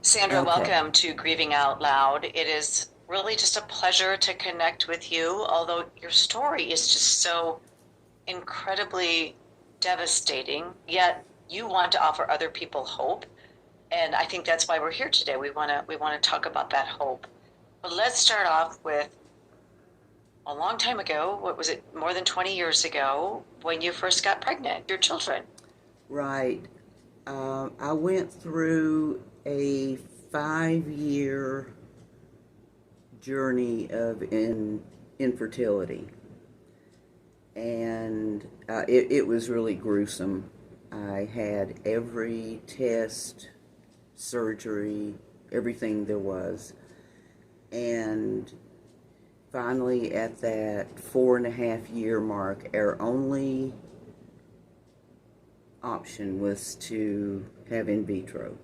Sandra, Okay. welcome to Grieving Out Loud. It is really just a pleasure to connect with you, although your story is just so incredibly devastating, yet you want to offer other people hope. And I think that's why we're here today. We want to talk about that hope. But let's start off with a long time ago. What was it? More than 20 years ago when you first got pregnant, your children. Right. I went through a 5 year journey of infertility, and it was really gruesome. I had every test, surgery, everything there was, and finally, at that 4.5 year mark, our only option was to have in vitro.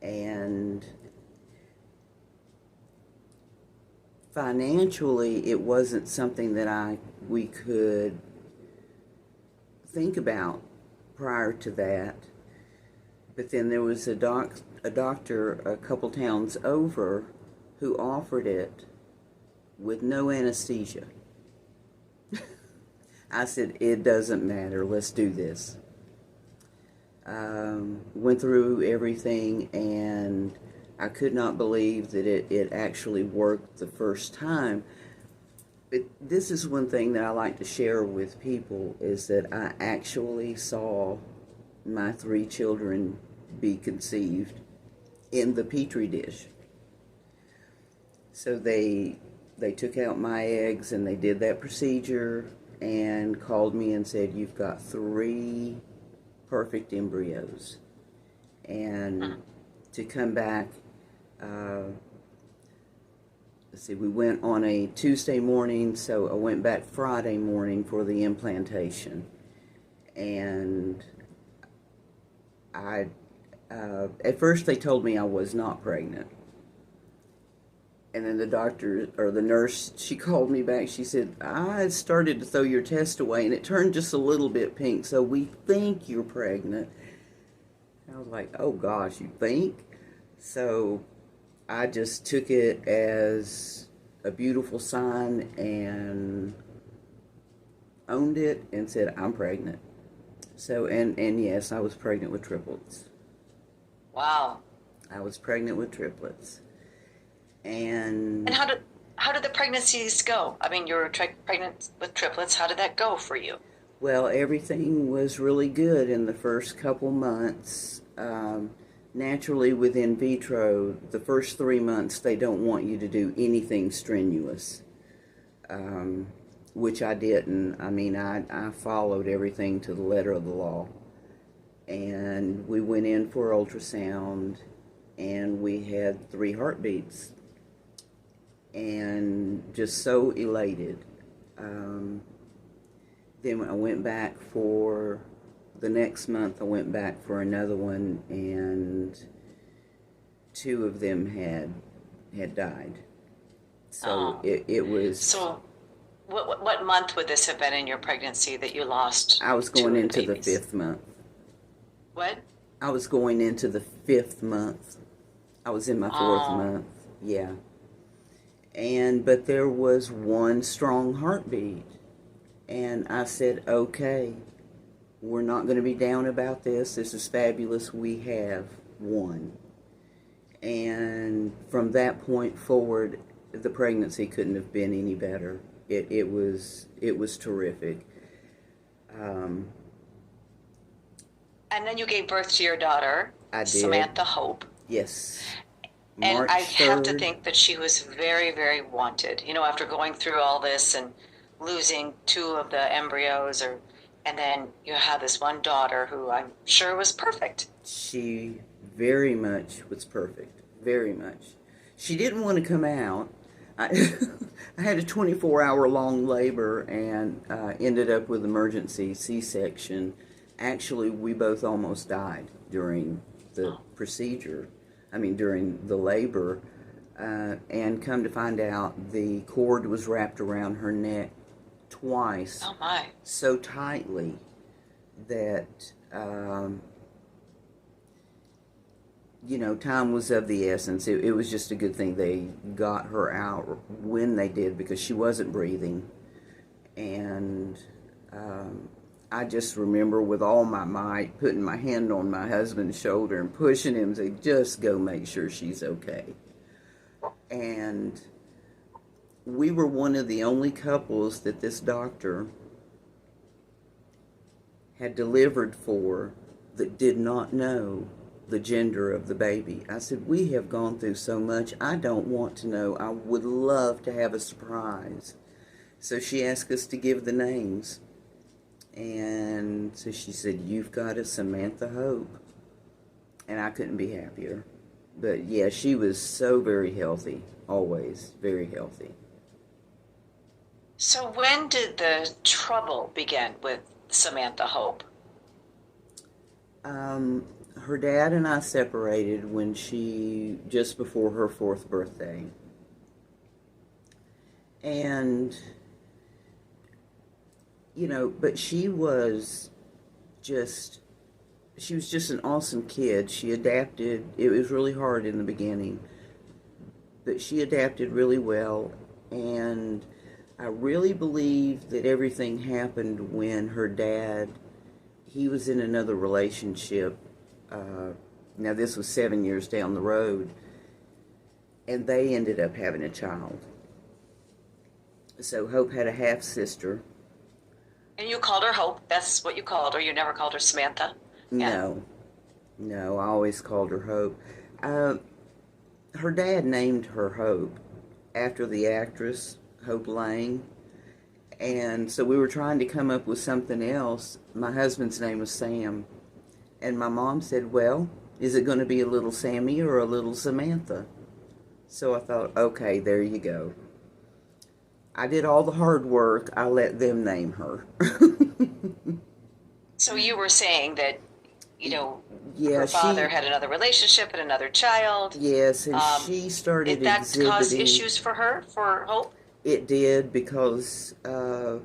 And financially, it wasn't something that we could think about prior to that. But then there was a doctor a couple towns over who offered it with no anesthesia. I said, it doesn't matter, let's do this. Went through everything, and I could not believe that it actually worked the first time. But this is one thing that I like to share with people, is that I actually saw my 3 children be conceived in the petri dish. So they took out my eggs, and they did that procedure and called me and said, you've got 3 perfect embryos. And to come back, let's see, we went on a Tuesday morning, so I went back Friday morning for the implantation. And at first they told me I was not pregnant. And then the doctor, or the nurse, she called me back. She said, I started to throw your test away, and it turned just a little bit pink, so we think you're pregnant. I was like, oh gosh, you think? So I just took it as a beautiful sign and owned it and said, I'm pregnant. So, and yes, I was pregnant with triplets. Wow. I was pregnant with triplets. And And how did the pregnancies go? I mean, you were pregnant with triplets. How did that go for you? well, everything was really good in the first couple months. Naturally, with in vitro, the first 3 months, they don't want you to do anything strenuous, which I didn't. I mean, I followed everything to the letter of the law. And we went in for ultrasound, and we had 3 heartbeats, and just so elated. Then when I went back for the next month, I went back for another one, and 2 of them had died. So Oh, it was. so what month would this have been in your pregnancy that you lost I was two going of the into the babies? 5th month. What? I was going into the 5th month. I was in my 4th month. Oh, Yeah. But there was one strong heartbeat. And I said, okay, we're not going to be down about this. This is fabulous. We have one. And from that point forward, the pregnancy couldn't have been any better. It was terrific. Um, and then you gave birth to your daughter, I did. Samantha Hope. Yes. And I March have to 3rd. think that she was very, very wanted. You know, after going through all this and losing 2 of the embryos, and then you have this one daughter who I'm sure was perfect. She very much was perfect. Very much. She didn't want to come out. I, I had a 24-hour long labor, and ended up with emergency C-section. Actually, we both almost died during the Oh, procedure. I mean, during the labor. And come to find out, the cord was wrapped around her neck twice oh my. so tightly that time was of the essence. It was just a good thing they got her out when they did because she wasn't breathing. And I just remember with all my might putting my hand on my husband's shoulder and pushing him to just go make sure she's okay. And we were one of the only couples that this doctor had delivered for that did not know the gender of the baby. I said, we have gone through so much. I don't want to know. I would love to have a surprise. So she asked us to give the names. And so she said, you've got a Samantha Hope. And I couldn't be happier. But yeah, she was so very healthy. Always very healthy. So when did the trouble begin with Samantha Hope? Her dad and I separated when just before her 4th birthday. And, but she was just an awesome kid. She adapted. It was really hard in the beginning, but she adapted really well. And I really believe that everything happened when her dad, he was in another relationship. Now this was 7 years down the road, and they ended up having a child. So Hope had a half-sister. And you called her Hope. That's what you called her. You never called her Samantha. Yeah. No, I always called her Hope. Her dad named her Hope after the actress Hope Lang. And so we were trying to come up with something else. My husband's name was Sam. And my mom said, well, is it going to be a little Sammy or a little Samantha? So I thought, okay, there you go. I did all the hard work. I let them name her. So you were saying that, yeah, her father had another relationship and another child. Yes, and she started Did that exhibiting. cause issues for her, for Hope? It did because, of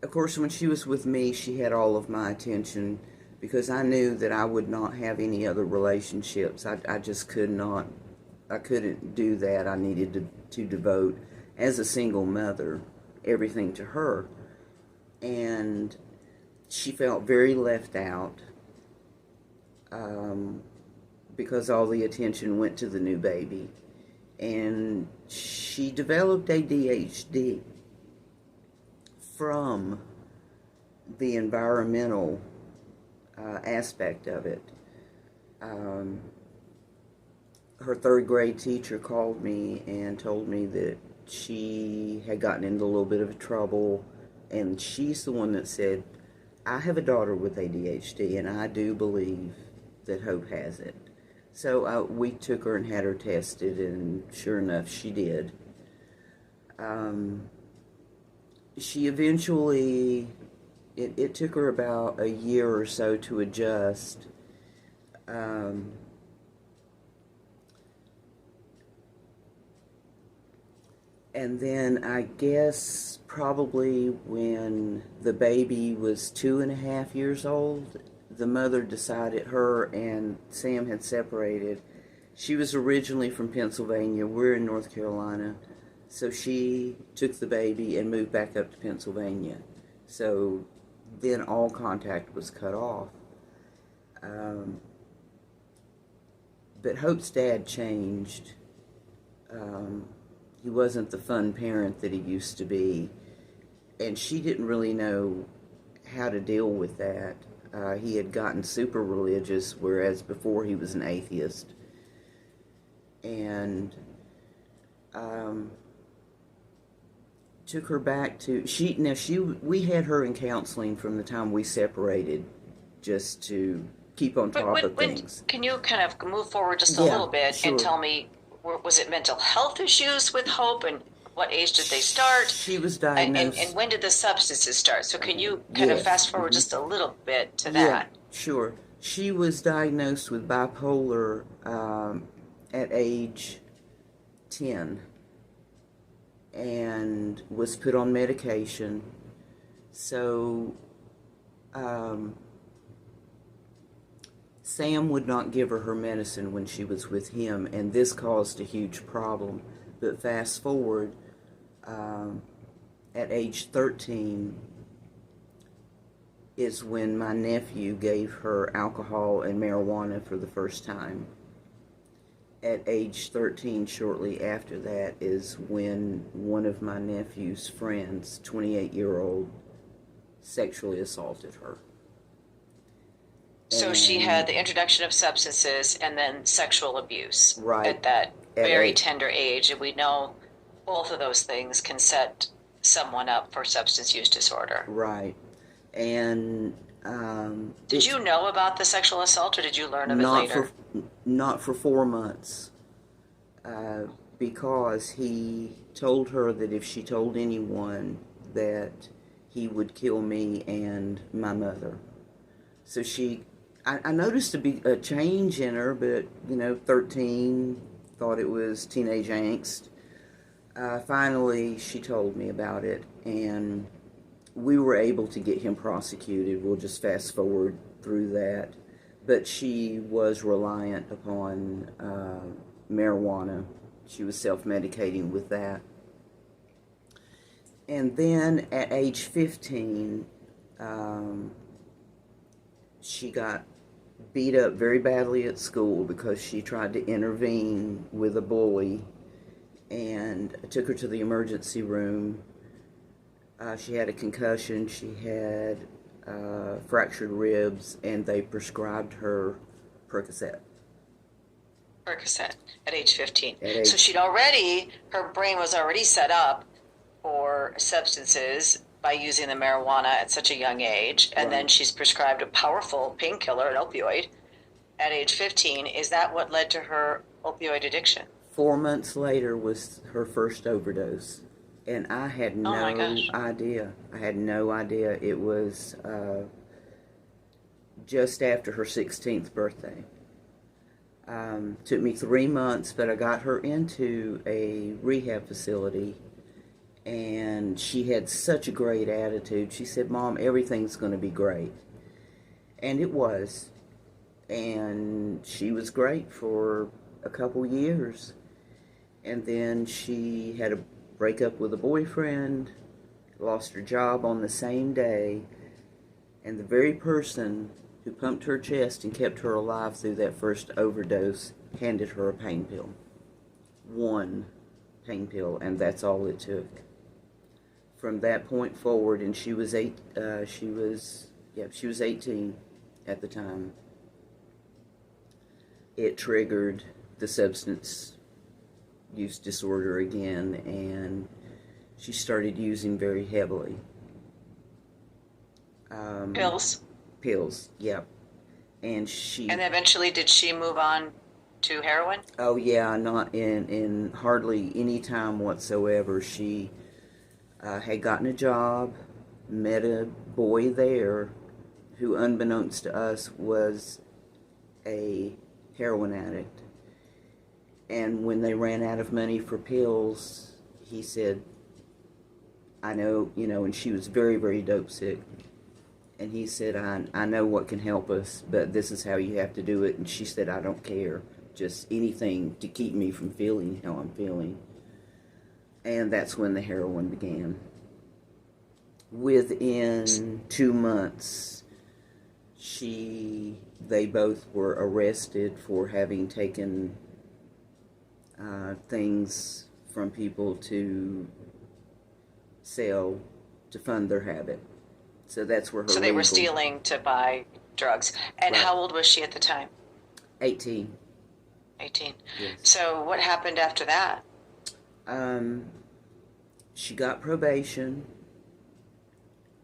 course, when she was with me, she had all of my attention because I knew that I would not have any other relationships. I just could not. I couldn't do that. I needed to devote, as a single mother, everything to her. And she felt very left out because all the attention went to the new baby. And she developed ADHD from the environmental aspect of it. Her 3rd grade teacher called me and told me that she had gotten into a little bit of trouble, and she's the one that said, I have a daughter with ADHD, and I do believe that Hope has it. So we took her and had her tested, and sure enough, she did. She eventually, it took her about a year or so to adjust. And then I guess probably when the baby was 2.5 years old, the mother decided, her and Sam had separated. She was originally from Pennsylvania. We're in North Carolina. So she took the baby and moved back up to Pennsylvania. So then all contact was cut off. But Hope's dad changed. He wasn't the fun parent that he used to be. And she didn't really know how to deal with that. He had gotten super religious, whereas before he was an atheist. And took her back to, we had her in counseling from the time we separated, just to keep on top of things. Can you kind of move forward just a little bit and tell me, was it mental health issues with Hope, and what age did they start? She was diagnosed. And when did the substances start? So can you kind of fast forward just a little bit to that? Yeah, sure. She was diagnosed with bipolar at age 10 and was put on medication. So Sam would not give her medicine when she was with him, and this caused a huge problem. But fast forward, um, at age 13 is when my nephew gave her alcohol and marijuana for the first time. At age 13, shortly after that, is when one of my nephew's friends, 28-year-old, sexually assaulted her. So she had the introduction of substances and then sexual abuse Right. at that At very eight. tender age. And we know both of those things can set someone up for substance use disorder. Right. And Did you know about the sexual assault or did you learn of it not later? not for 4 months, because he told her that if she told anyone that he would kill me and my mother. So I noticed a change in her, but 13, thought it was teenage angst. Finally, she told me about it, and we were able to get him prosecuted. We'll just fast forward through that. But she was reliant upon marijuana. She was self-medicating with that. And then at age 15, she got beat up very badly at school because she tried to intervene with a bully, and I took her to the emergency room. She had a concussion, she had fractured ribs, and they prescribed her Percocet. Percocet at age 15. At So her brain was already set up for substances by using the marijuana at such a young age. And then Right. she's prescribed a powerful painkiller, an opioid, at age 15. Is that what led to her opioid addiction? 4 months later was her first overdose, and I had Oh my no gosh. idea. I had no idea. It was just after her 16th birthday. Took me 3 months, but I got her into a rehab facility, and she had such a great attitude. She said, "Mom, everything's going to be great." And it was. And she was great for a couple years. And then she had a breakup with a boyfriend, lost her job on the same day, and the very person who pumped her chest and kept her alive through that first overdose handed her a pain pill. One pain pill, and that's all it took. From that point forward, and she was 18 at the time. It triggered the substance use disorder again, and she started using very heavily. Pills. Pills, yep. And And eventually, did she move on to heroin? oh yeah, not in hardly any time whatsoever. She had gotten a job, met a boy there who, unbeknownst to us, was a heroin addict. And when they ran out of money for pills, he said, "I know, and she was very, very dope sick. And he said, I know what can help us, but this is how you have to do it." And she said, "I don't care. Just anything to keep me from feeling how I'm feeling." And that's when the heroin began. Within 2 months, they both were arrested for having taken things from people to sell to fund their habit. So that's where her So they were stealing to buy drugs. And Right. how old was she at the time? 18. 18. Yes. So what happened after that? She got probation,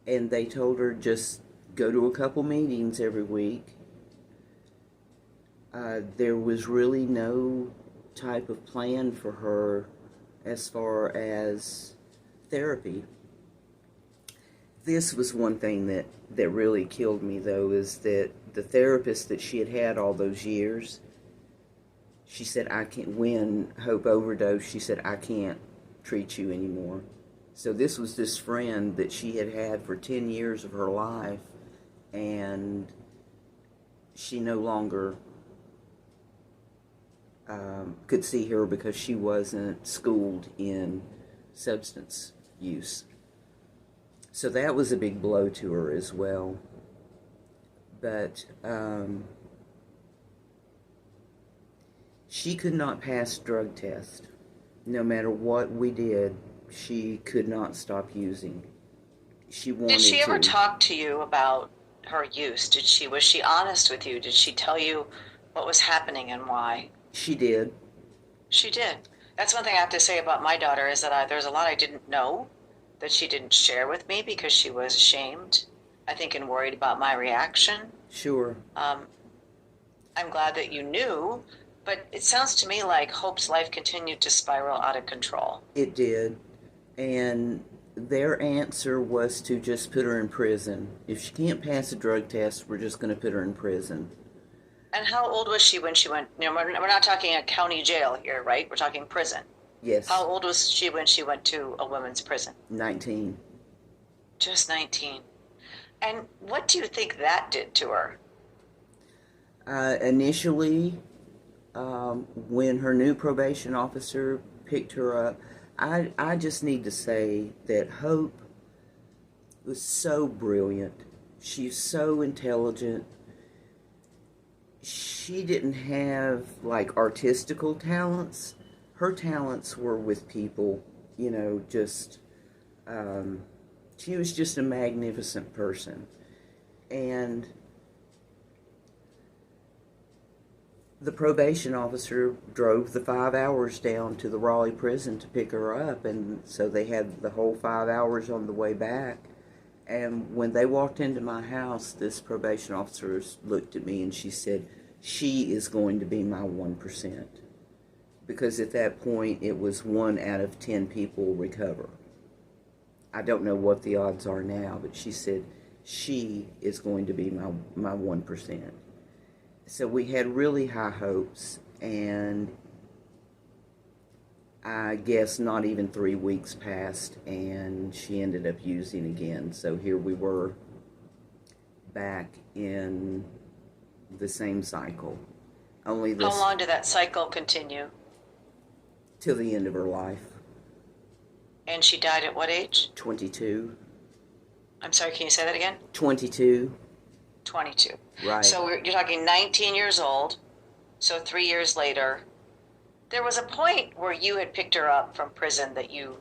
and they told her just go to a couple meetings every week. There was really no type of plan for her as far as therapy. This was one thing that really killed me, though, is that the therapist that she had had all those years, she said, "I can't," when Hope overdosed, she said, "I can't treat you anymore." So this was this friend that she had had for 10 years of her life, and she no longer could see her because she wasn't schooled in substance use. So that was a big blow to her as well. But she could not pass drug test. No matter what we did, she could not stop using. She Did she wanted ever to. talk to you about her use? Was she honest with you? Did she tell you what was happening and why? She did. She did. That's one thing I have to say about my daughter is that there's a lot I didn't know that she didn't share with me because she was ashamed, I think, and worried about my reaction. Sure. I'm glad that you knew, but it sounds to me like Hope's life continued to spiral out of control. It did. And their answer was to just put her in prison. If she can't pass a drug test, we're just going to put her in prison. And how old was she when she went? We're not talking a county jail here, right? We're talking prison. Yes. How old was she when she went to a women's prison? 19. Just 19. And what do you think that did to her? Initially, when her new probation officer picked her up, I just need to say that Hope was so brilliant. She's so intelligent. She didn't have like artistical talents. Her talents were with people, just she was just a magnificent person. And the probation officer drove the 5 hours down to the Raleigh prison to pick her up, and so they had the whole 5 hours on the way back. And when they walked into my house, this probation officer looked at me and she said, "She is going to be my 1%." Because at that point, it was 1 out of 10 people recover. I don't know what the odds are now, but she said, "She is going to be my 1%. So we had really high hopes, and I guess not even 3 weeks passed, and she ended up using again. So here we were back in the same cycle. Only this How long did that cycle continue? till the end of her life. And she died at what age? 22. I'm sorry, can you say that again? 22. 22. Right. So you're talking 19 years old. So 3 years later, there was a point where you had picked her up from prison that you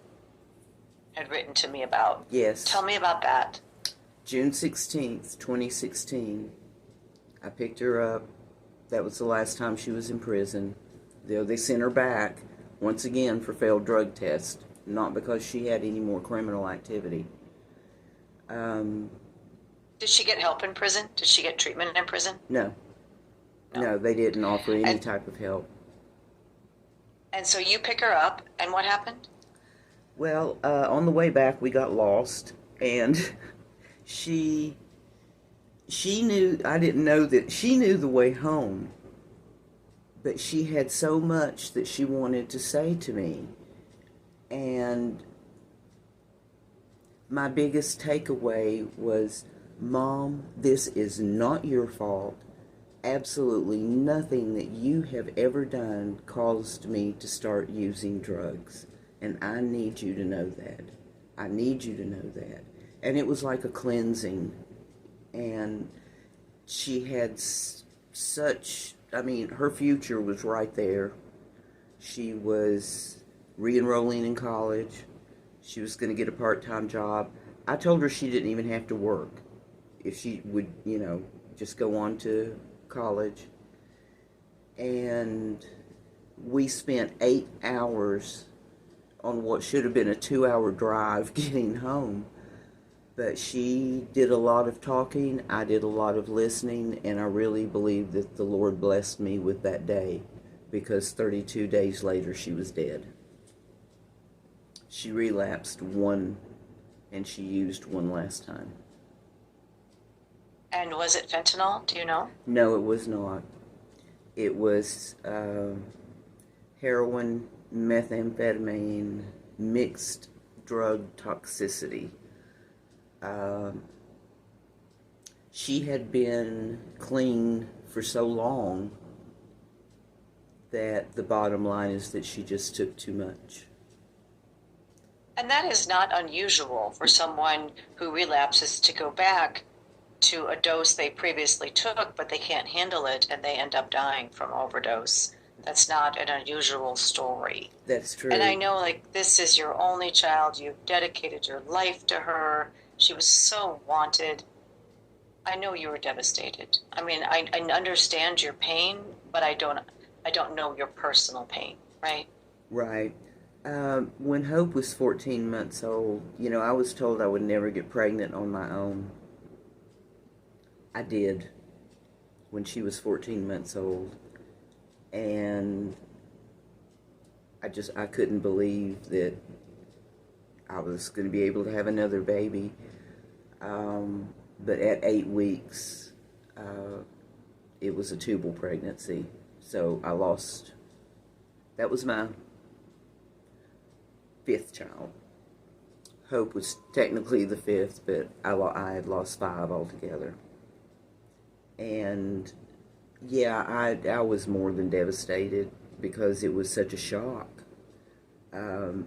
had written to me about. Yes. Tell me about that. June 16th, 2016. I picked her up. That was the last time she was in prison. They sent her back once again for failed drug test, not because she had any more criminal activity. Did she get help in prison? Did she get treatment in prison? No. No, they didn't offer any type of help. And so you pick her up, and what happened? Well, on the way back, we got lost, and she knew, I didn't know that, she knew the way home, but she had so much that she wanted to say to me. And my biggest takeaway was, "Mom, this is not your fault. Absolutely nothing that you have ever done caused me to start using drugs. And I need you to know that. I need you to know that." And it was like a cleansing. And she had such, her future was right there. She was re-enrolling in college. She was going to get a part-time job. I told her she didn't even have to work if she would, just go on to college. And we spent 8 hours on what should have been a 2-hour drive getting home. But she did a lot of talking, I did a lot of listening, and I really believe that the Lord blessed me with that day, because 32 days later she was dead. She relapsed one, and she used one last time. And was it fentanyl? Do you know? No, it was not. It was heroin, methamphetamine, mixed drug toxicity. She had been clean for so long that the bottom line is that she just took too much. And that is not unusual for someone who relapses to go back to a dose they previously took, but they can't handle it and they end up dying from overdose. That's not an unusual story. That's true. And I know, like, this is your only child. You've dedicated your life to her. She was so wanted. I know you were devastated. I mean, I understand your pain, but I don't know your personal pain, right? Right. When Hope was 14 months old, I was told I would never get pregnant on my own. I did when she was 14 months old. And I couldn't believe that I was going to be able to have another baby. But at 8 weeks, it was a tubal pregnancy. So that was my 5th child. Hope was technically the 5th, but I had lost 5 altogether. And yeah, I was more than devastated because it was such a shock. Her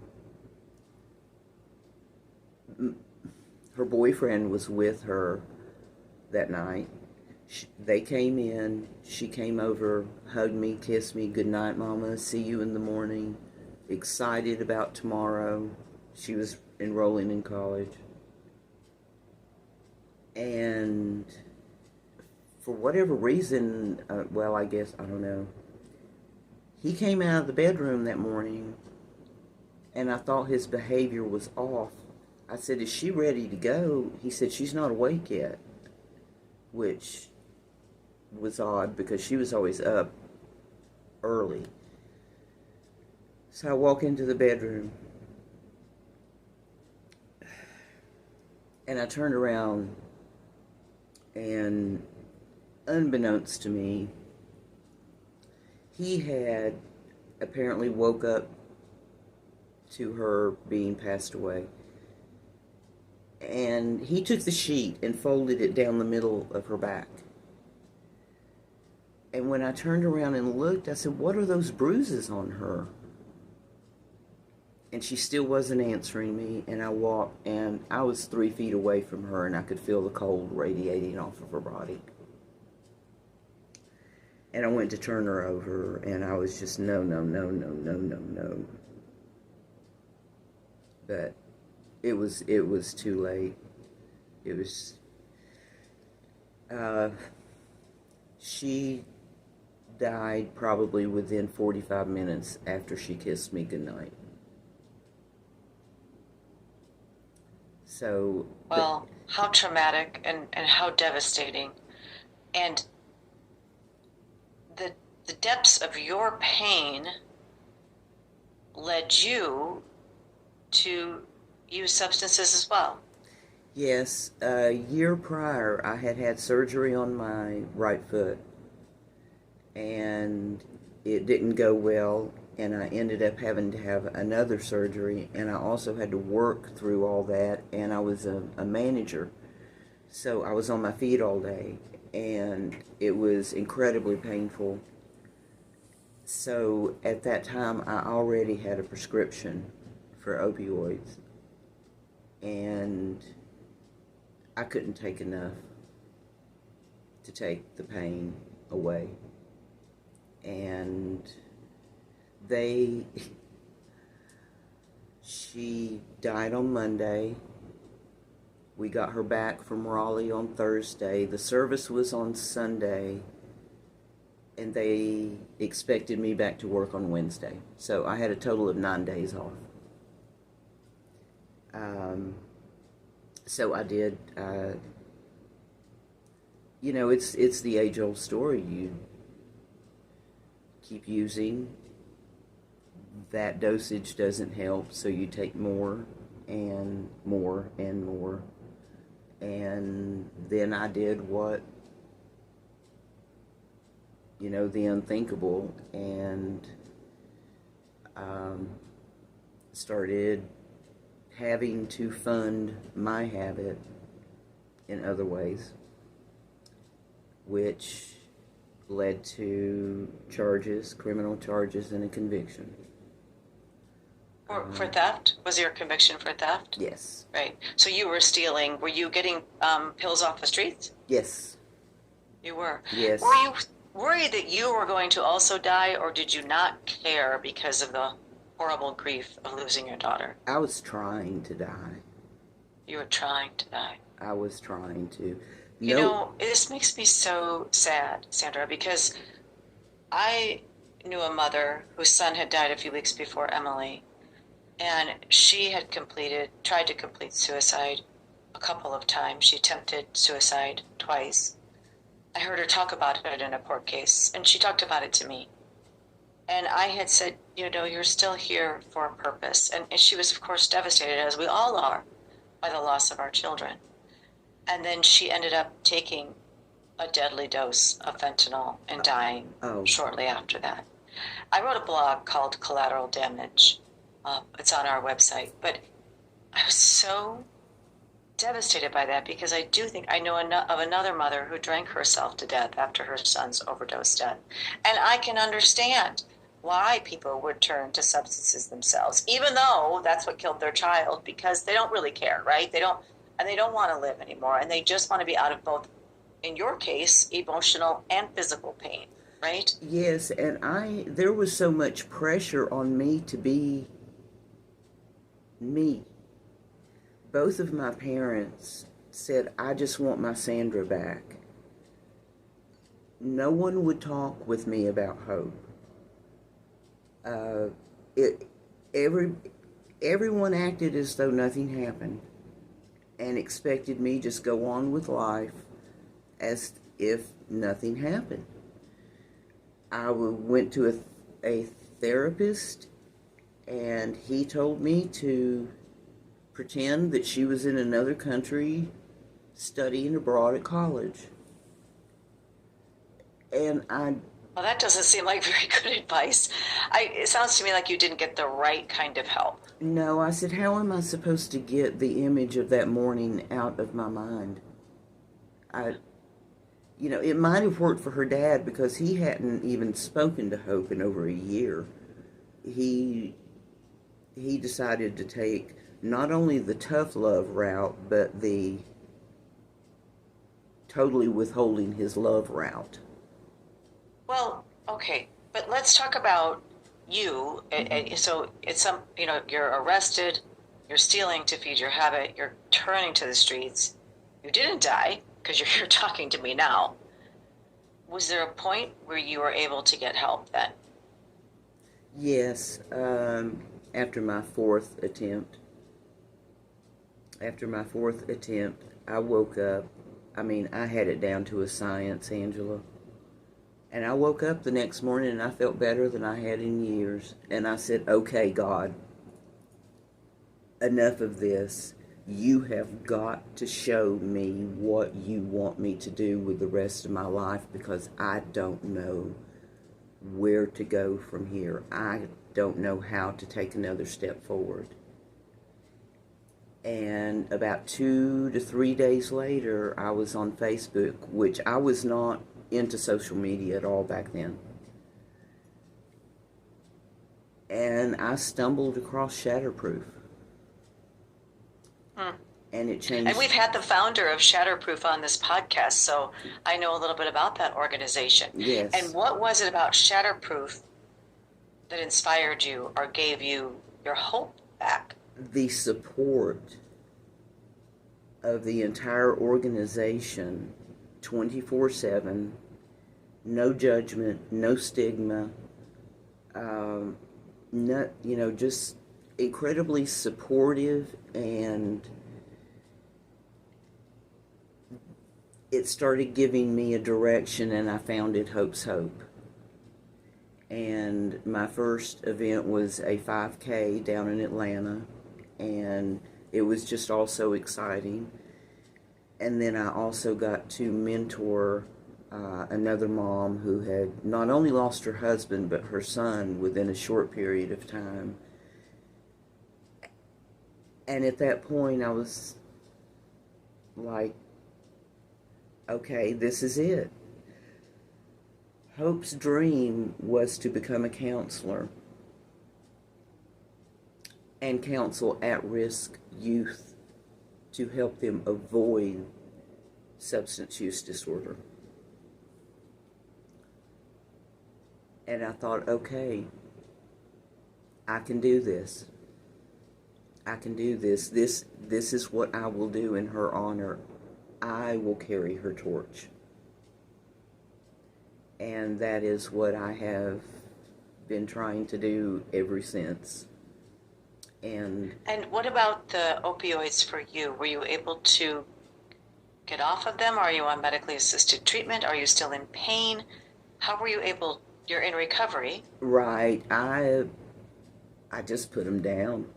boyfriend was with her that night. They came in. She came over, hugged me, kissed me. Good night, Mama. See you in the morning. Excited about tomorrow. She was enrolling in college. And for whatever reason, well, I guess, I don't know. He came out of the bedroom that morning, and I thought his behavior was off. I said, is she ready to go? He said, she's not awake yet, which was odd because she was always up early. So I walk into the bedroom, and I turned around, and unbeknownst to me, he had apparently woke up to her being passed away. And he took the sheet and folded it down the middle of her back. And when I turned around and looked, I said, what are those bruises on her? And she still wasn't answering me. And I walked, and I was 3 feet away from her, and I could feel the cold radiating off of her body. And I went to turn her over, and I was just, no, no, no, no, no, no, no. But it was too late. It was, she died probably within 45 minutes after she kissed me goodnight. So, Well, how traumatic and how devastating. And the depths of your pain led you to use substances as well. yes, a year prior, I had surgery on my right foot, and it didn't go well, and I ended up having to have another surgery, and I also had to work through all that, and I was a manager, so I was on my feet all day, and it was incredibly painful. So at that time, I already had a prescription for opioids, and I couldn't take enough to take the pain away. And she died on Monday. We got her back from Raleigh on Thursday. The service was on Sunday, and they expected me back to work on Wednesday. So I had a total of 9 days off. So I did. It's the age-old story. You keep using. That dosage doesn't help, so you take more and more and more. And then I did what, the unthinkable, and started having to fund my habit in other ways, which led to charges, criminal charges, and a conviction. For theft? Was there a conviction for theft? Yes. Right. So you were stealing. Were you getting pills off the streets? Yes. You were. Yes. Were you worried that you were going to also die, or did you not care because of the horrible grief of losing your daughter? I was trying to die. You were trying to die. I was trying to. You know, this makes me so sad, Sandra, because I knew a mother whose son had died a few weeks before Emily, and she had tried to complete suicide a couple of times. She attempted suicide twice. I heard her talk about it in a court case, and she talked about it to me. And I had said, you know, you're still here for a purpose. And she was, of course, devastated, as we all are, by the loss of our children. And then she ended up taking a deadly dose of fentanyl and dying shortly after that. I wrote a blog called Collateral Damage. It's on our website. But I was so devastated by that because I do think I know of another mother who drank herself to death after her son's overdose death. And I can understand why people would turn to substances themselves, even though that's what killed their child, because they don't really care, right? They don't want to live anymore, and they just want to be out of both, in your case, emotional and physical pain, right? Yes, and there was so much pressure on me to be me. Both of my parents said, I just want my Sandra back. No one would talk with me about hope. Everyone acted as though nothing happened and expected me just go on with life as if nothing happened. I went to a therapist, and he told me to pretend that she was in another country studying abroad at college. And Well, that doesn't seem like very good advice. It sounds to me like you didn't get the right kind of help. No, I said, how am I supposed to get the image of that morning out of my mind? It might have worked for her dad because he hadn't even spoken to Hope in over a year. He decided to take not only the tough love route, but the totally withholding his love route. Well, okay, but let's talk about you. So it's you're arrested, you're stealing to feed your habit, you're turning to the streets. You didn't die because you're here talking to me now. Was there a point where you were able to get help then? Yes, after my fourth attempt, I woke up. I had it down to a science, Angela. And I woke up the next morning and I felt better than I had in years. And I said, okay, God, enough of this. You have got to show me what you want me to do with the rest of my life, because I don't know where to go from here. I don't know how to take another step forward. And about 2 to 3 days later, I was on Facebook, which I was not into social media at all back then. And I stumbled across Shatterproof. And it changed. And we've had the founder of Shatterproof on this podcast, so I know a little bit about that organization. Yes. And what was it about Shatterproof that inspired you or gave you your hope back? The support of the entire organization, 24/7, no judgment, no stigma, just incredibly supportive, and it started giving me a direction, and I found it Hope's Hope. And my first event was a 5K down in Atlanta, and it was just all so exciting. And then I also got to mentor another mom who had not only lost her husband, but her son within a short period of time. And at that point, I was like, okay, this is it. Hope's dream was to become a counselor and counsel at-risk youth to help them avoid substance use disorder. And I thought, okay, I can do this. I can do this. This is what I will do in her honor. I will carry her torch. And that is what I have been trying to do ever since. And what about the opioids for you? Were you able to get off of them? Are you on medically assisted treatment? Are you still in pain? How were you able? You're in recovery. right, I just put them down.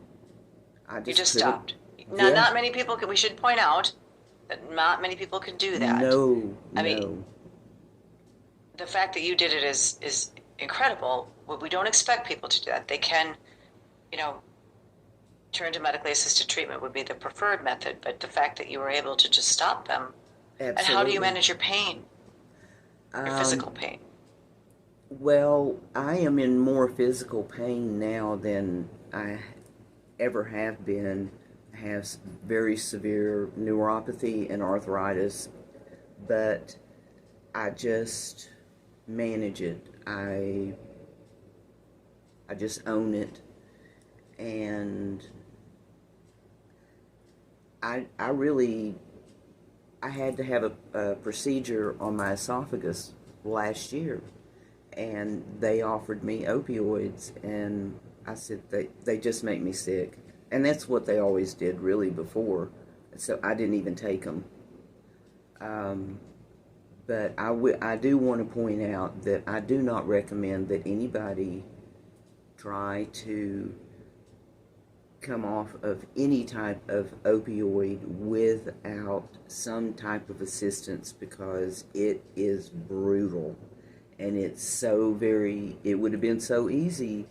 You just stopped. Now, yeah. not many people can. We should point out that not many people can do that. No, I no. mean, the fact that you did it is incredible. We don't expect people to do that. They can, turn to medically assisted treatment would be the preferred method. But the fact that you were able to just stop them. Absolutely. And how do you manage your pain? Your physical pain? Well, I am in more physical pain now than I ever have been. I have very severe neuropathy and arthritis, but I just manage it. I just own it, and I had to have a procedure on my esophagus last year, and they offered me opioids, and I said they just make me sick, and that's what they always did really before, so I didn't even take them. But I do want to point out that I do not recommend that anybody try to come off of any type of opioid without some type of assistance, because it is brutal, and it would have been so easy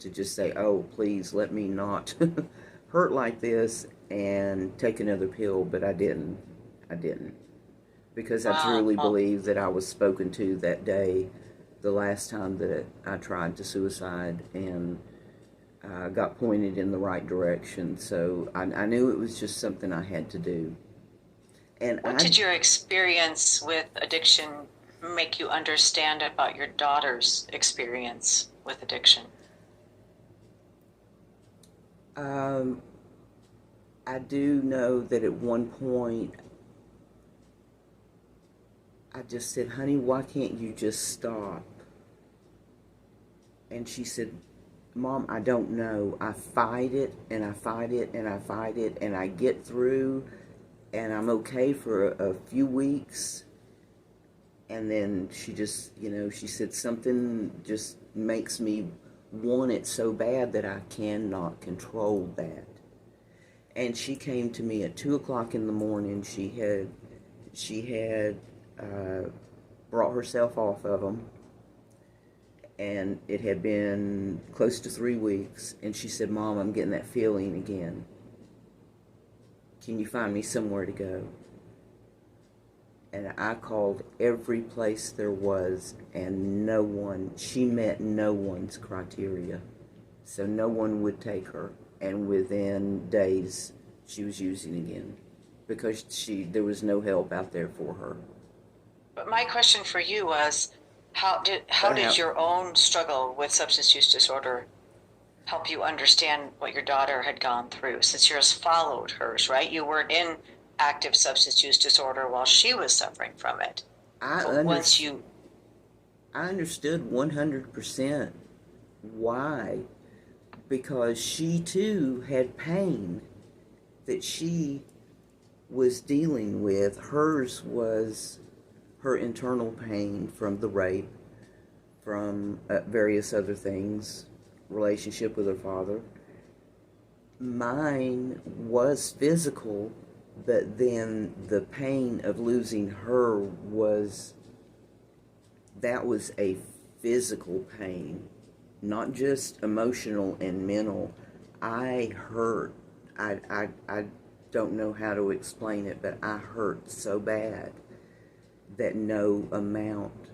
to just say, oh, please let me not hurt like this and take another pill, but I didn't, because I truly believe that I was spoken to that day, the last time that I tried to suicide, and got pointed in the right direction. So I knew it was just something I had to do. And what did your experience with addiction make you understand about your daughter's experience with addiction? I do know that at one point I just said, honey, why can't you just stop? And she said, Mom, I don't know. I fight it, and I fight it, and I fight it, and I get through, and I'm okay for a few weeks. And then she just, she said, something just makes me want it so bad that I cannot control that. And she came to me at 2 o'clock in the morning. She had brought herself off of them, and it had been close to 3 weeks, and she said, Mom, I'm getting that feeling again. Can you find me somewhere to go? And I called every place there was, and she met no one's criteria. So no one would take her, and within days, she was using again, because there was no help out there for her. But my question for you was, how did your own struggle with substance use disorder help you understand what your daughter had gone through, since yours followed hers, right? You weren't in active substance use disorder while she was suffering from it. I understood 100% why, because she too had pain that she was dealing with. Hers was her internal pain from the rape, from various other things, relationship with her father. Mine was physical, but then the pain of losing her was a physical pain, not just emotional and mental. I hurt. I don't know how to explain it, but I hurt so bad that no amount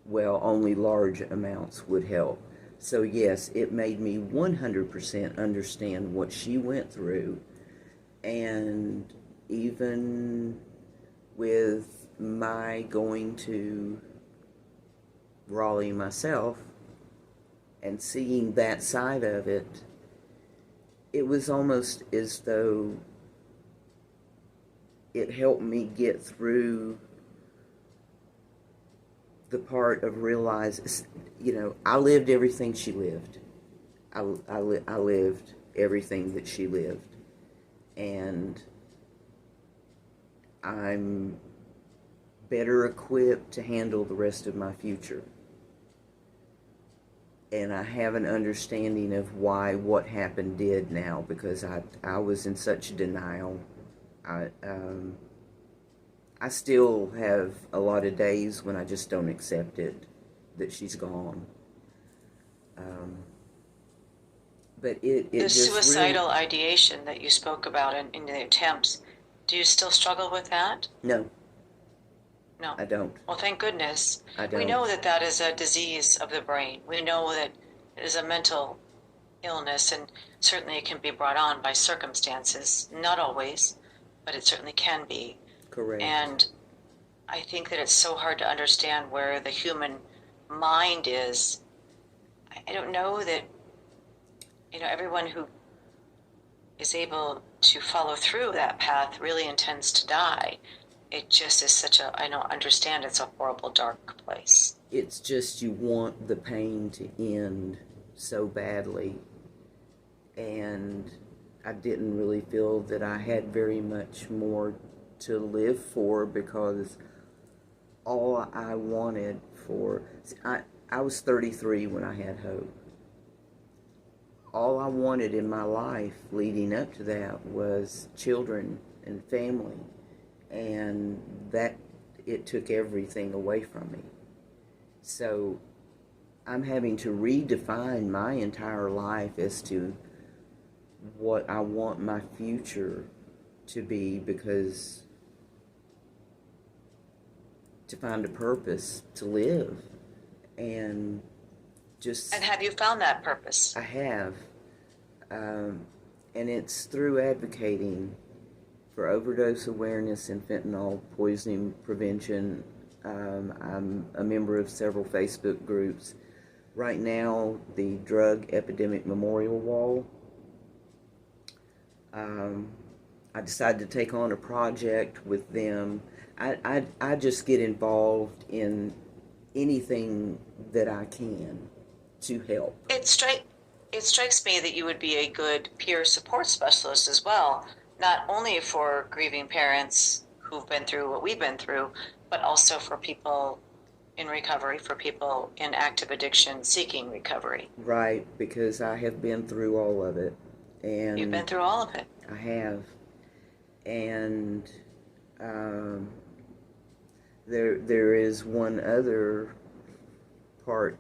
well, only large amounts would help. So, yes, it made me 100% understand what she went through. And even with my going to Raleigh myself and seeing that side of it, it was almost as though it helped me get through the part of realize, I lived everything she lived. I lived everything that she lived. And I'm better equipped to handle the rest of my future. And I have an understanding of why what happened did now, because I was in such denial. I still have a lot of days when I just don't accept it, that she's gone. Um, but it The just really, suicidal ideation that you spoke about in the attempts, do you still struggle with that? no, No. I don't. Well, thank goodness. I We know don't. that that is a disease of the brain. We know that it is a mental illness, and certainly it can be brought on by circumstances. Not always, but it certainly can be. Correct. And I think that it's so hard to understand where the human mind is. I don't know that, everyone who is able to follow through that path really intends to die. It just is I don't understand, it's a horrible, dark place. It's just you want the pain to end so badly, and I didn't really feel that I had very much more to live for, because all I wanted for I was 33 when I had Hope. All I wanted in my life leading up to that was children and family, and that it took everything away from me. So I'm having to redefine my entire life as to what I want my future to be, because to find a purpose to live, and just And have you found that purpose? I have, and it's through advocating for overdose awareness and fentanyl poisoning prevention. I'm a member of several Facebook groups. Right now, the Drug Epidemic Memorial Wall. I decided to take on a project with them. I just get involved in anything that I can to help. It strikes me that you would be a good peer support specialist as well, not only for grieving parents who've been through what we've been through, but also for people in recovery, for people in active addiction seeking recovery. Right, because I have been through all of it. You've been And through all of it. I have. And um, there is one other part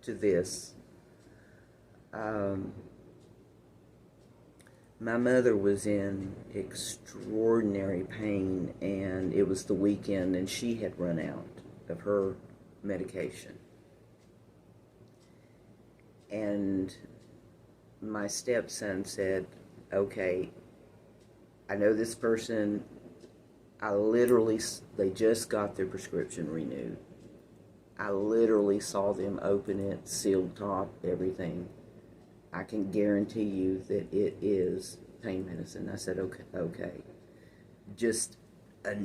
to this. Um, my mother was in extraordinary pain, and it was the weekend, and she had run out of her medication. And my stepson said, okay, I know this person, they just got their prescription renewed. I literally saw them open it, sealed top, everything. I can guarantee you that it is pain medicine. I said, okay. Just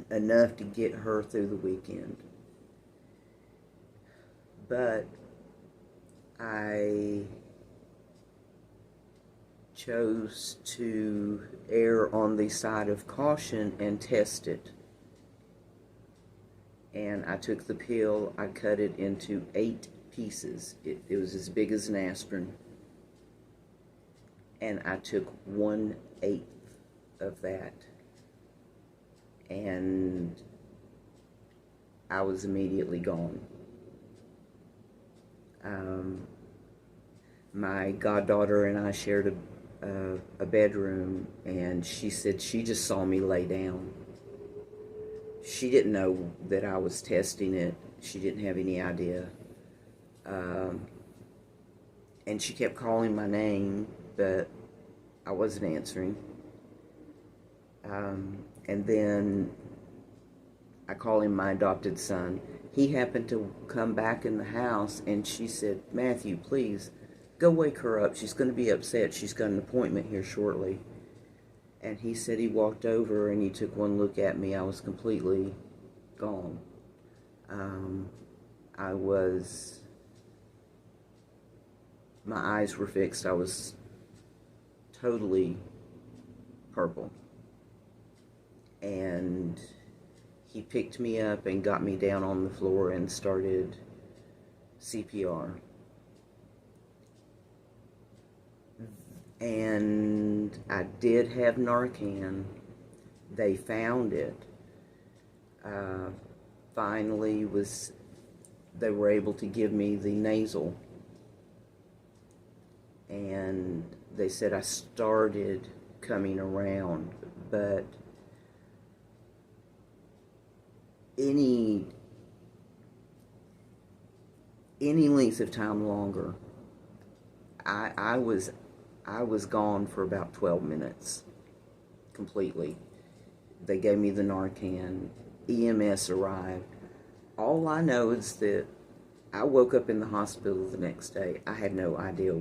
enough to get her through the weekend. But I chose to err on the side of caution and test it. And I took the pill, I cut it into 8 pieces. It was as big as an aspirin. And I took 1/8 of that. And I was immediately gone. My goddaughter and I shared a bedroom, and she said she just saw me lay down. She didn't know that I was testing it. she didn't have any idea. Um, and she kept calling my name, but I wasn't answering. And then I call him my adopted son. He happened to come back in the house, and she said, Matthew, please, go wake her up. She's going to be upset. She's got an appointment here shortly. And he said he walked over and he took one look at me. I was completely gone. I was, my eyes were fixed. I was totally purple. And he picked me up and got me down on the floor and started CPR. And I did have Narcan. They found it. Finally they were able to give me the nasal. And they said I started coming around, but any length of time longer, I was gone for about 12 minutes completely. They gave me the Narcan. EMS arrived. All I know is that I woke up in the hospital the next day. I had no idea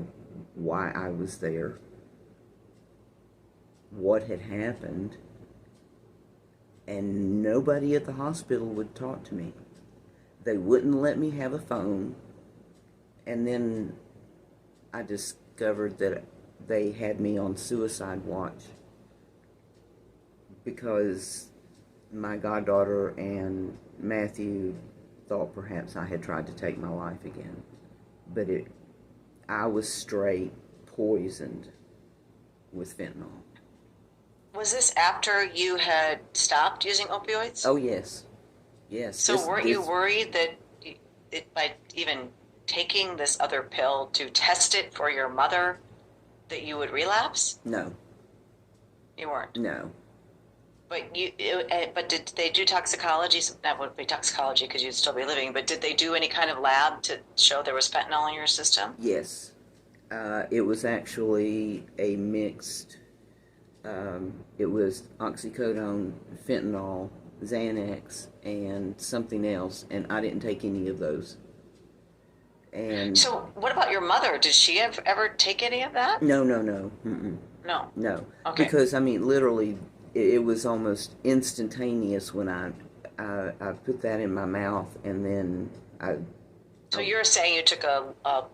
why I was there, what had happened, and nobody at the hospital would talk to me. They wouldn't let me have a phone, and then I discovered that they had me on suicide watch because my goddaughter and Matthew thought perhaps I had tried to take my life again. But I was straight poisoned with fentanyl. Was this after you had stopped using opioids? Oh, yes. Yes. So weren't you worried that by even taking this other pill to test it for your mother, that you would relapse? No. You weren't? No. But did they do toxicology? That would be toxicology because you'd still be living, but did they do any kind of lab to show there was fentanyl in your system? Yes. It was actually a mixed, it was oxycodone, fentanyl, Xanax, and something else, and I didn't take any of those. And so what about your mother? Did she ever take any of that? No. Mm-mm. No. No. Okay. Because, I mean, literally, it was almost instantaneous when I put that in my mouth, and then So you're saying you took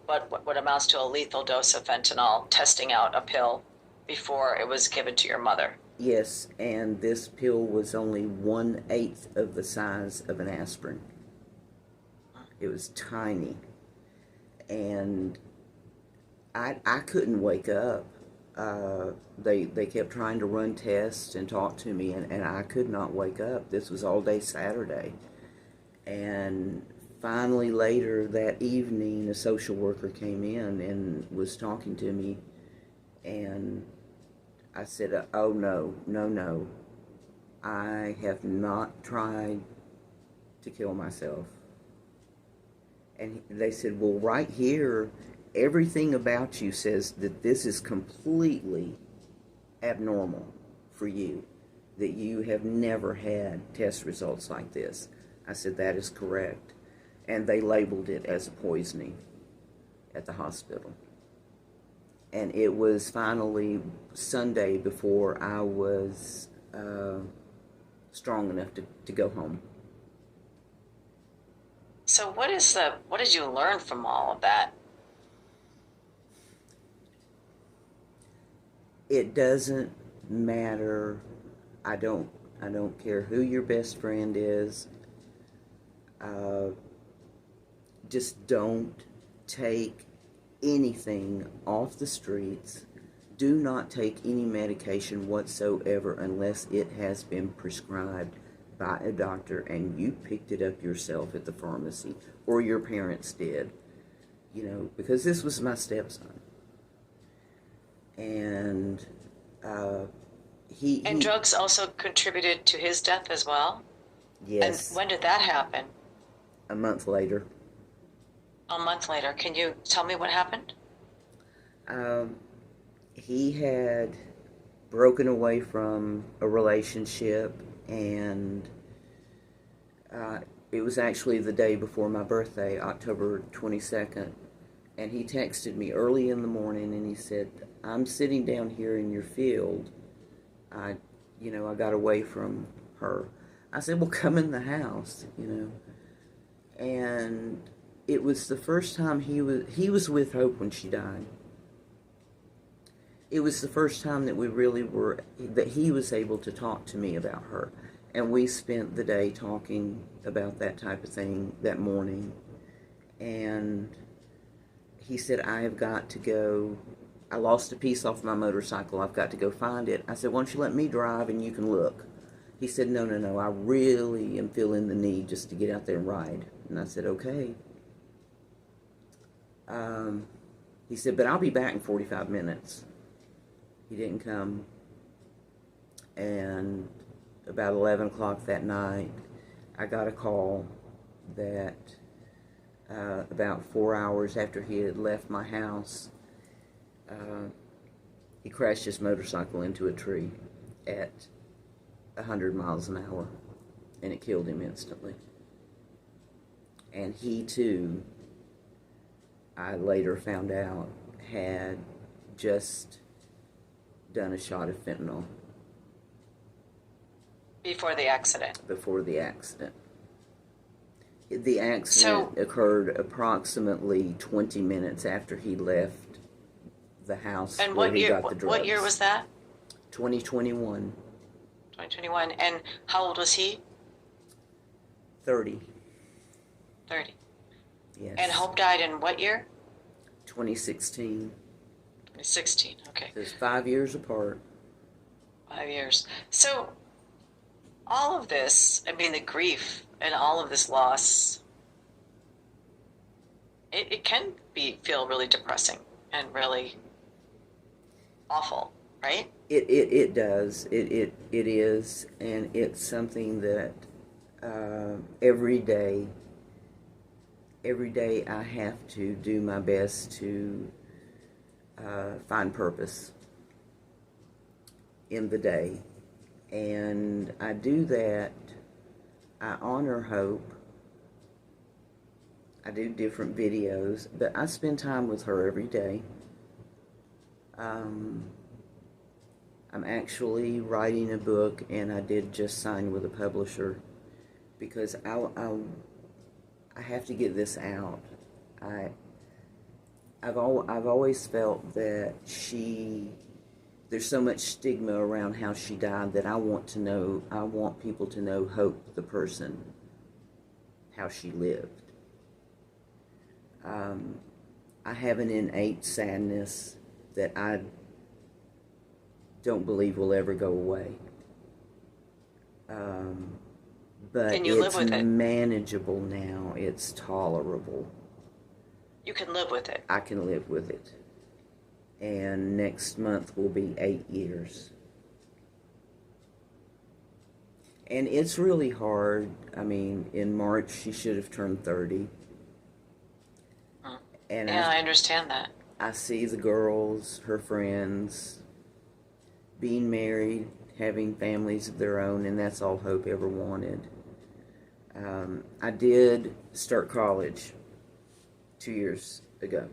what amounts to a lethal dose of fentanyl, testing out a pill before it was given to your mother? Yes, and this pill was only 1/8 of the size of an aspirin. It was tiny. And I couldn't wake up. They kept trying to run tests and talk to me, and I could not wake up. This was all day Saturday. And finally, later that evening, a social worker came in and was talking to me, and I said, oh, no. I have not tried to kill myself. And they said, well, right here, everything about you says that this is completely abnormal for you, that you have never had test results like this. I said, that is correct. And they labeled it as a poisoning at the hospital. And it was finally Sunday before I was strong enough to go home. So what did you learn from all of that? It doesn't matter. I don't care who your best friend is. Just don't take anything off the streets. Do not take any medication whatsoever unless it has been prescribed by a doctor and you picked it up yourself at the pharmacy, or your parents did. Because this was my stepson. And And drugs also contributed to his death as well? Yes. And when did that happen? A month later. A month later. Can you tell me what happened? Um, he had broken away from a relationship, and uh, it was actually the day before my birthday, October 22nd. And he texted me early in the morning and he said, I'm sitting down here in your field. I got away from her. I said, well, come in the house. And it was the first time he was with Hope when she died. It was the first time that that he was able to talk to me about her. And we spent the day talking about that type of thing that morning. And he said, I have got to go. I lost a piece off my motorcycle. I've got to go find it. I said, why don't you let me drive and you can look? He said, no, no, no. I really am feeling the need just to get out there and ride. And I said, okay. He said, but I'll be back in 45 minutes. He didn't come. And about 11 o'clock that night, I got a call that about 4 hours after he had left my house, he crashed his motorcycle into a tree at 100 miles an hour, and it killed him instantly. And he too, I later found out, had just done a shot of fentanyl. Before the accident. Before the accident. The accident occurred approximately 20 minutes after he left the house and where what he year, got the drugs. What year was that? 2021. 2021. And how old was he? 30. 30. Yes. And Hope died in what year? 2016. 2016. Okay. So it's 5 years apart. 5 years. So all of this, I mean, the grief and all of this loss, it can feel really depressing and really awful, right? It does. It is, and it's something that every day I have to do my best to find purpose in the day. And I do that. I honor Hope. I do different videos, but I spend time with her every day. I'm actually writing a book, and I did just sign with a publisher because I have to get this out. I've always felt that there's so much stigma around how she died that I want people to know Hope, the person, how she lived. I have an innate sadness that I don't believe will ever go away. But Can you live with it? Manageable now. It's tolerable. You can live with it. I can live with it. And next month will be 8 years. And it's really hard. I mean, in March she should have turned 30. And yeah, I understand that. I see the girls, her friends, being married, having families of their own, and that's all Hope ever wanted. I did start college 2 years ago.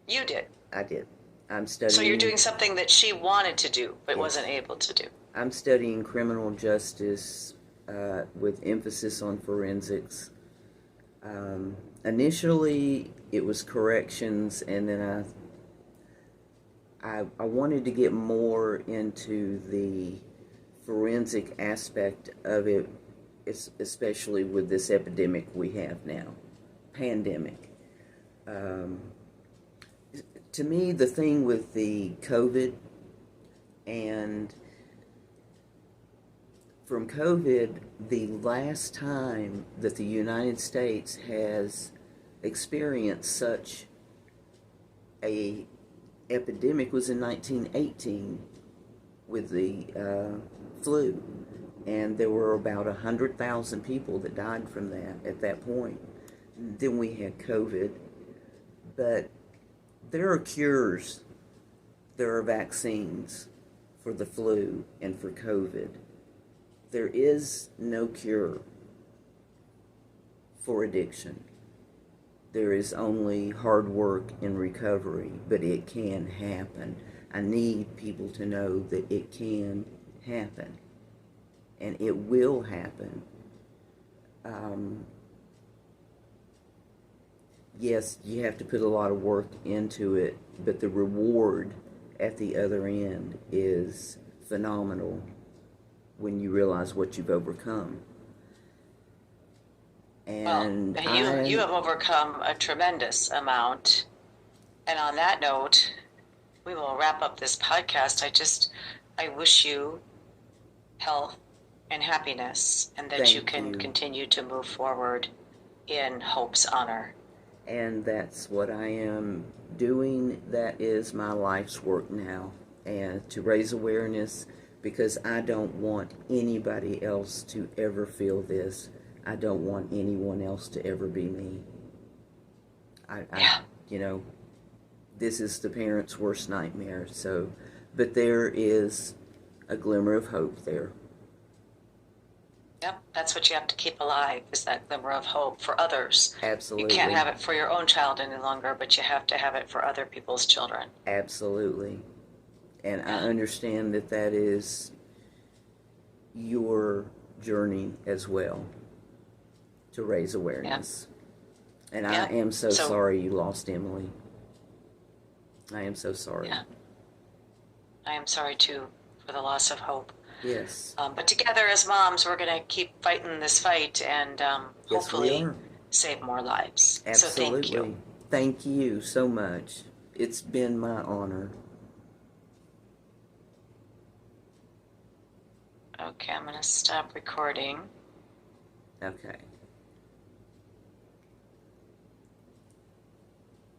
You did? I did. I'm studying. So you're doing something that she wanted to do, but Yes. wasn't able to do. I'm studying criminal justice with emphasis on forensics. Initially, it was corrections, and then I wanted to get more into the forensic aspect of it, especially with this epidemic we have now, pandemic. To me, the thing with the COVID, and from COVID, the last time that the United States has experienced such a epidemic was in 1918 with the flu. and there were about 100,000 people that died from that at that point. Then we had COVID, but there are cures, there are vaccines for the flu and for COVID. There is no cure for addiction. There is only hard work and recovery, but it can happen. I need people to know that it can happen, and it will happen. Yes, you have to put a lot of work into it, but the reward at the other end is phenomenal when you realize what you've overcome. And well, you have overcome a tremendous amount. And on that note, we will wrap up this podcast. I wish you health and happiness, and that you can continue to move forward in Hope's honor. And that's what I am doing. That is my life's work now, and to raise awareness, because I don't want anybody else to ever feel this. I don't want anyone else to ever be me. You know, this is the parent's worst nightmare. So, but there is a glimmer of hope there. Yep, that's what you have to keep alive, is that glimmer of hope for others. Absolutely. You can't have it for your own child any longer, but you have to have it for other people's children. Absolutely. And I understand that that is your journey as well, to raise awareness. Yeah. And I am so sorry you lost Emily. I am so sorry. Yeah. I am sorry too for the loss of Hope. Yes. But together as moms, we're going to keep fighting this fight and hopefully save more lives. Absolutely. So thank you. Thank you so much. It's been my honor. Okay, I'm going to stop recording. Okay.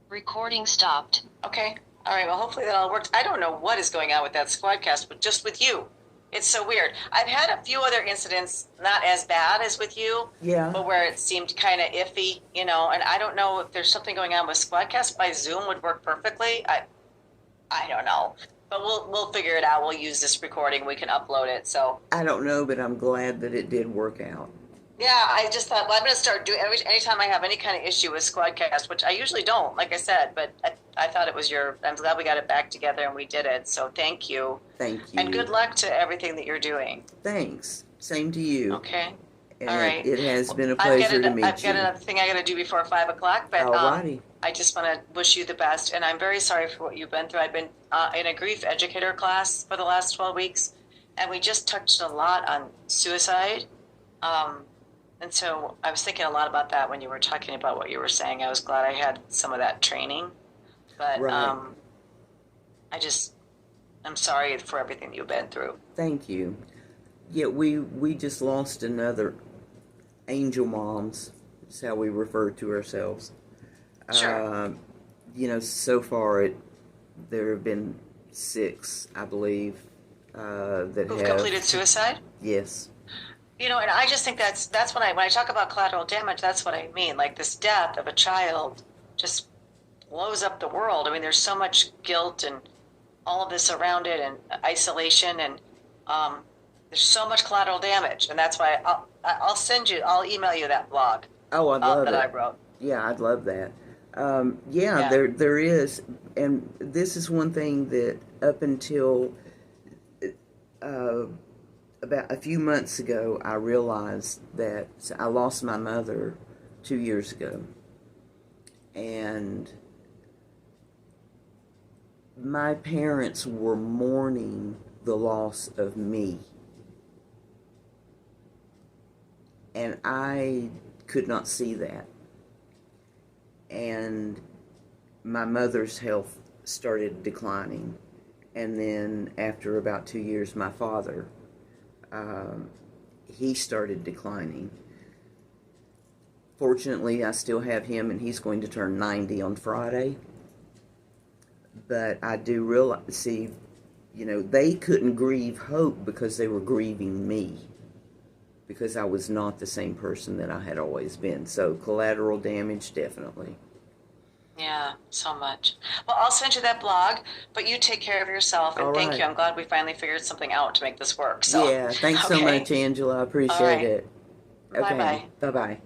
Recording stopped. Okay. All right. Well, hopefully that all works. I don't know what is going on with that Squadcast, but just with you. It's so weird. I've had a few other incidents, not as bad as with you, but where it seemed kind of iffy, you know, and I don't know if there's something going on with Squadcast. By Zoom would work perfectly. I don't know. But we'll figure it out. We'll use this recording. We can upload it. So I don't know, but I'm glad that it did work out. Yeah, I just thought, well, I'm going to start doing anytime I have any kind of issue with Squadcast, which I usually don't, like I said, but I thought it was I'm glad we got it back together and we did it. So thank you. Thank you. And good luck to everything that you're doing. Thanks. Same to you. Okay. And all right. It has been a pleasure to meet you. I've got another thing I got to do before 5 o'clock, but I just want to wish you the best. And I'm very sorry for what you've been through. I've been in a grief educator class for the last 12 weeks, and we just touched a lot on suicide. And so I was thinking a lot about that when you were talking about what you were saying. I was glad I had some of that training. But right. I'm sorry for everything you've been through. Thank you. Yeah, we just lost another angel moms. That's how we refer to ourselves. Sure. You know, so far there have been 6, I believe, that who've completed suicide? Yes. You know, and I just think that's when I talk about collateral damage, that's what I mean. Like, this death of a child just blows up the world. I mean, there's so much guilt and all of this around it, and isolation, and there's so much collateral damage, and that's why I'll email you that blog. Oh, I'd love that it. I wrote. Yeah, I'd love that. There is, and this is one thing that up until about a few months ago, I realized that I lost my mother 2 years ago, and my parents were mourning the loss of me, and I could not see that. And my mother's health started declining, and then after about 2 years, my father, he started declining. Fortunately, I still have him, and he's going to turn 90 on Friday. But I do realize, they couldn't grieve Hope because they were grieving me. because I was not the same person that I had always been. So collateral damage, definitely. Yeah, so much. Well, I'll send you that blog, but you take care of yourself, and All thank right. you. I'm glad we finally figured something out to make this work. So, Yeah, thanks so okay. much, Angela. I All appreciate right. it. Bye Okay, bye. bye-bye.